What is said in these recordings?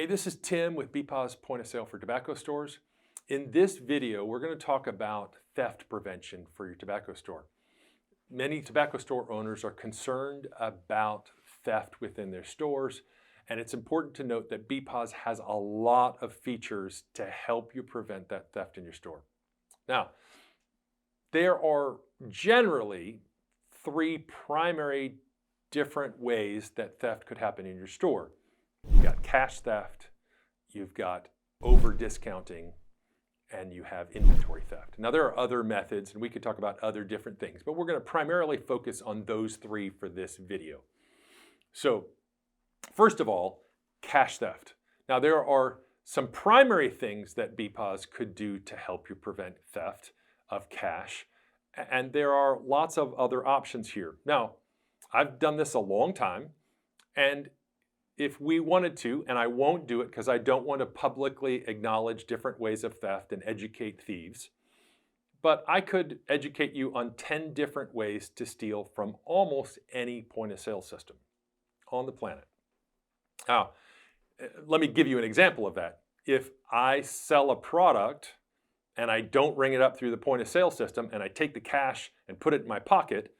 Hey, this is Tim with Bepoz Point of Sale for Tobacco Stores. In this video, we're going to talk about theft prevention for your tobacco store. Many tobacco store owners are concerned about theft within their stores, and it's important to note that Bepoz has a lot of features to help you prevent that theft in your store. Now, there are generally three primary different ways that theft could happen in your store. You've got cash theft, you've got over discounting, and you have inventory theft. Now there are other methods, and we could talk about other different things, but we're going to primarily focus on those three for this video. So first of all, cash theft. Now there are some primary things that Bepoz could do to help you prevent theft of cash, and there are lots of other options here. Now, I've done this a long time, and if we wanted to, and I won't do it because I don't want to publicly acknowledge different ways of theft and educate thieves, but I could educate you on 10 different ways to steal from almost any point of sale system on the planet. Now, let me give you an example of that. If I sell a product and I don't ring it up through the point of sale system and I take the cash and put it in my pocket,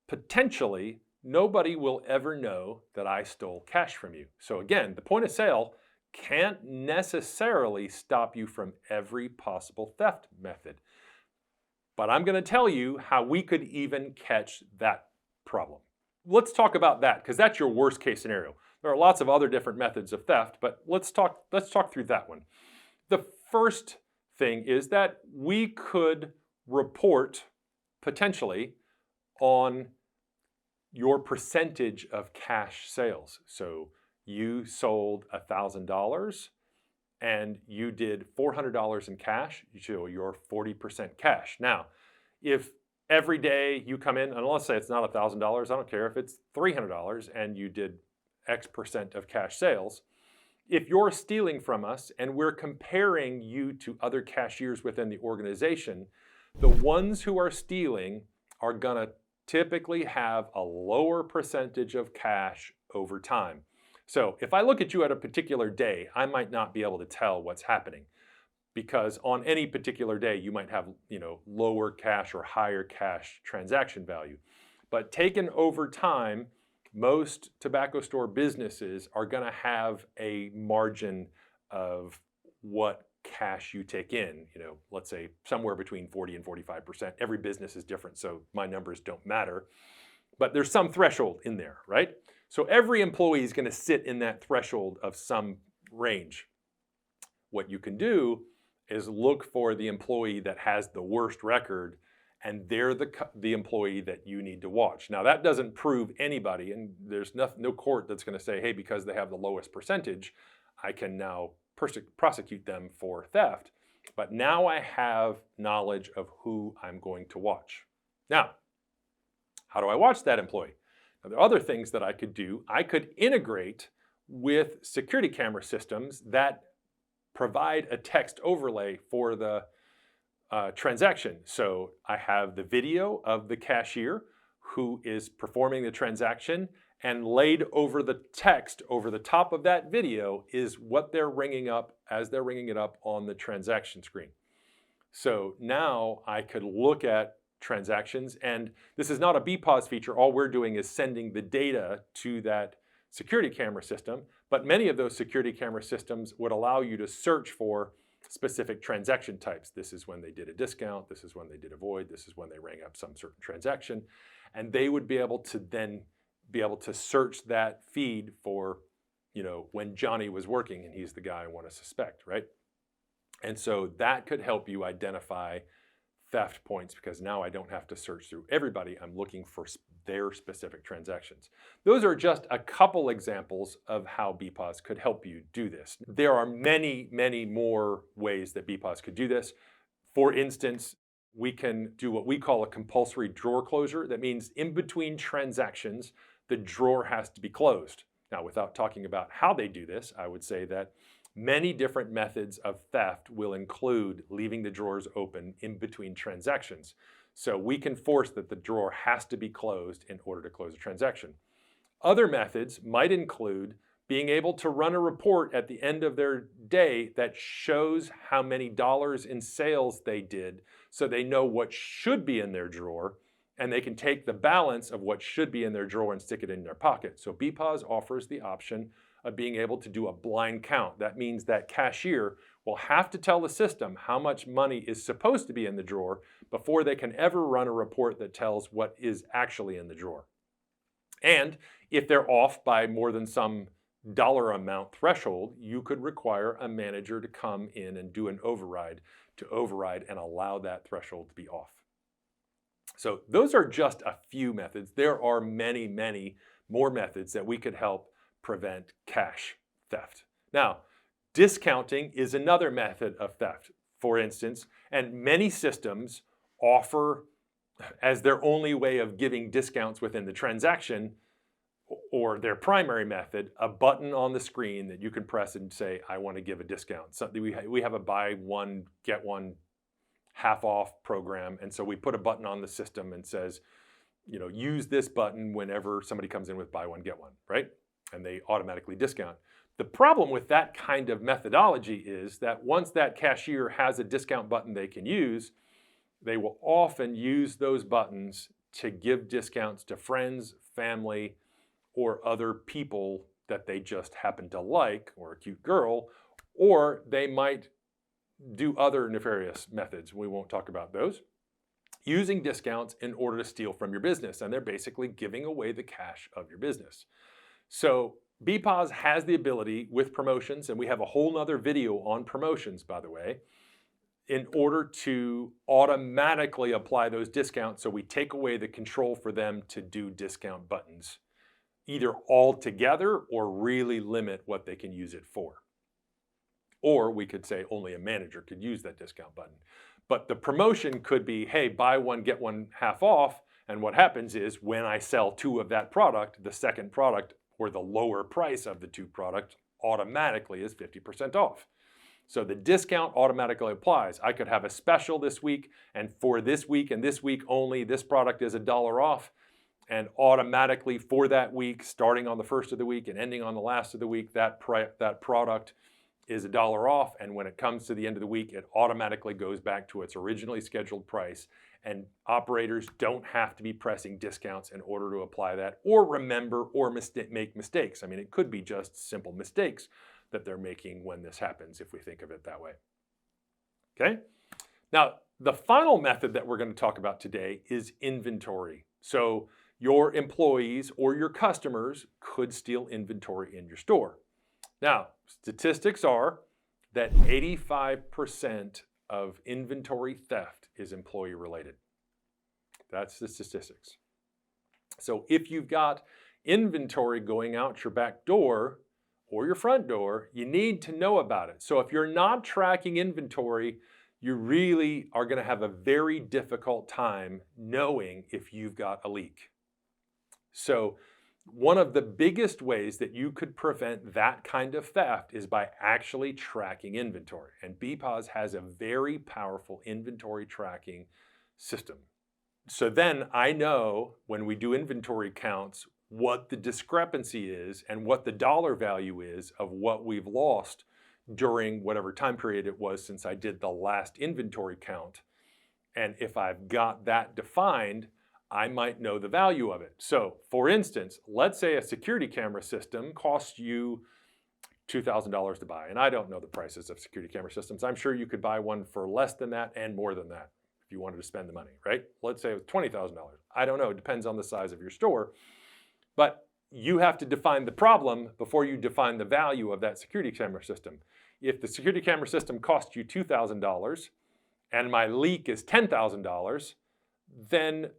potentially nobody will ever know that I stole cash from you. So again, the point of sale can't necessarily stop you from every possible theft method. But I'm going to tell you how we could even catch that problem. Let's talk about that because that's your worst case scenario. There are lots of other different methods of theft, but let's talk through that one. The first thing is that we could report potentially on your percentage of cash sales. So you sold $1,000 and you did $400 in cash, you show your 40% cash. Now, if every day you come in, and let's say it's not $1,000, I don't care if it's $300 and you did X percent of cash sales, if you're stealing from us and we're comparing you to other cashiers within the organization, the ones who are stealing are gonna typically have a lower percentage of cash over time. So if I look at you at a particular day, I might not be able to tell what's happening because on any particular day, you might have, lower cash or higher cash transaction value. But taken over time, most tobacco store businesses are going to have a margin of what cash you take in, let's say somewhere between 40 and 45%. Every business is different, so my numbers don't matter. But there's some threshold in there, right? So every employee is going to sit in that threshold of some range. What you can do is look for the employee that has the worst record, and they're the employee that you need to watch. Now that doesn't prove anybody, and there's no court that's going to say, hey, because they have the lowest percentage, I can now prosecute them for theft. But now I have knowledge of who I'm going to watch. Now, how do I watch that employee? Now, there are other things that I could do. I could integrate with security camera systems that provide a text overlay for the transaction. So I have the video of the cashier who is performing the transaction, and laid over the text over the top of that video is what they're ringing up as they're ringing it up on the transaction screen. So now I could look at transactions, and this is not a Bepoz feature. All we're doing is sending the data to that security camera system, but many of those security camera systems would allow you to search for specific transaction types. This is when they did a discount, this is when they did a void, this is when they rang up some certain transaction, and they would be able to then search that feed for, when Johnny was working and he's the guy I want to suspect, right? And so that could help you identify theft points because now I don't have to search through everybody. I'm looking for their specific transactions. Those are just a couple examples of how Bepoz could help you do this. There are many, many more ways that Bepoz could do this. For instance, we can do what we call a compulsory drawer closure. That means in between transactions, the drawer has to be closed. Now, without talking about how they do this, I would say that many different methods of theft will include leaving the drawers open in between transactions. So we can force that the drawer has to be closed in order to close a transaction. Other methods might include being able to run a report at the end of their day that shows how many dollars in sales they did so they know what should be in their drawer, and they can take the balance of what should be in their drawer and stick it in their pocket. So Bepoz offers the option of being able to do a blind count. That means that cashier will have to tell the system how much money is supposed to be in the drawer before they can ever run a report that tells what is actually in the drawer. And if they're off by more than some dollar amount threshold, you could require a manager to come in and do an override and allow that threshold to be off. So those are just a few methods. There are many, many more methods that we could help prevent cash theft. Now, discounting is another method of theft, for instance, and many systems offer as their only way of giving discounts within the transaction, or their primary method, a button on the screen that you can press and say, I want to give a discount. So we have a buy one, get one half off program. And so we put a button on the system and says, use this button whenever somebody comes in with buy one, get one, right? And they automatically discount. The problem with that kind of methodology is that once that cashier has a discount button they can use, they will often use those buttons to give discounts to friends, family, or other people that they just happen to like, or a cute girl, or they might do other nefarious methods. We won't talk about those. Using discounts in order to steal from your business, and they're basically giving away the cash of your business. So Bepoz has the ability with promotions, and we have a whole nother video on promotions, by the way, in order to automatically apply those discounts so we take away the control for them to do discount buttons, either altogether or really limit what they can use it for. Or we could say only a manager could use that discount button. But the promotion could be, hey, buy one, get one half off. And what happens is when I sell two of that product, the second product or the lower price of the two products automatically is 50% off. So the discount automatically applies. I could have a special this week, and for this week and this week only, this product is $1 off. And automatically for that week, starting on the first of the week and ending on the last of the week, that product is $1 off. And when it comes to the end of the week, it automatically goes back to its originally scheduled price. And operators don't have to be pressing discounts in order to apply that, or remember, or make mistakes. I mean, it could be just simple mistakes that they're making when this happens, if we think of it that way. Okay? Now, the final method that we're going to talk about today is inventory. So your employees or your customers could steal inventory in your store. Now, statistics are that 85% of inventory theft is employee related. That's the statistics. So if you've got inventory going out your back door or your front door, you need to know about it. So if you're not tracking inventory, you really are going to have a very difficult time knowing if you've got a leak. So one of the biggest ways that you could prevent that kind of theft is by actually tracking inventory. And Bepoz has a very powerful inventory tracking system. So then I know when we do inventory counts what the discrepancy is and what the dollar value is of what we've lost during whatever time period it was since I did the last inventory count. And if I've got that defined, I might know the value of it. So for instance, let's say a security camera system costs you $2,000 to buy. And I don't know the prices of security camera systems. I'm sure you could buy one for less than that and more than that if you wanted to spend the money, right? Let's say it was $20,000. I don't know, it depends on the size of your store. But you have to define the problem before you define the value of that security camera system. If the security camera system costs you $2,000 and my leak is $10,000, then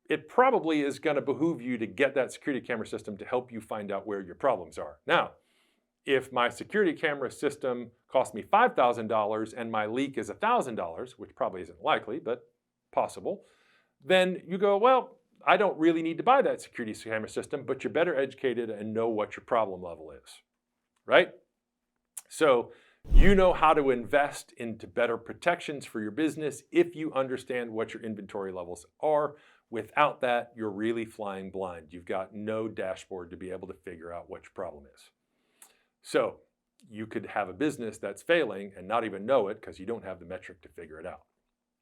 it probably is going to behoove you to get that security camera system to help you find out where your problems are. Now, if my security camera system cost me $5,000 and my leak is $1,000, which probably isn't likely, but possible, then you go, well, I don't really need to buy that security camera system, but you're better educated and know what your problem level is, right? So you know how to invest into better protections for your business if you understand what your inventory levels are, Without that, you're really flying blind. You've got no dashboard to be able to figure out what your problem is. So you could have a business that's failing and not even know it because you don't have the metric to figure it out.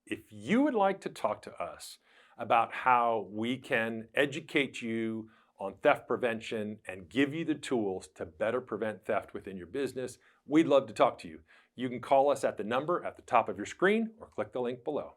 If you would like to talk to us about how we can educate you on theft prevention and give you the tools to better prevent theft within your business, we'd love to talk to you. You can call us at the number at the top of your screen or click the link below.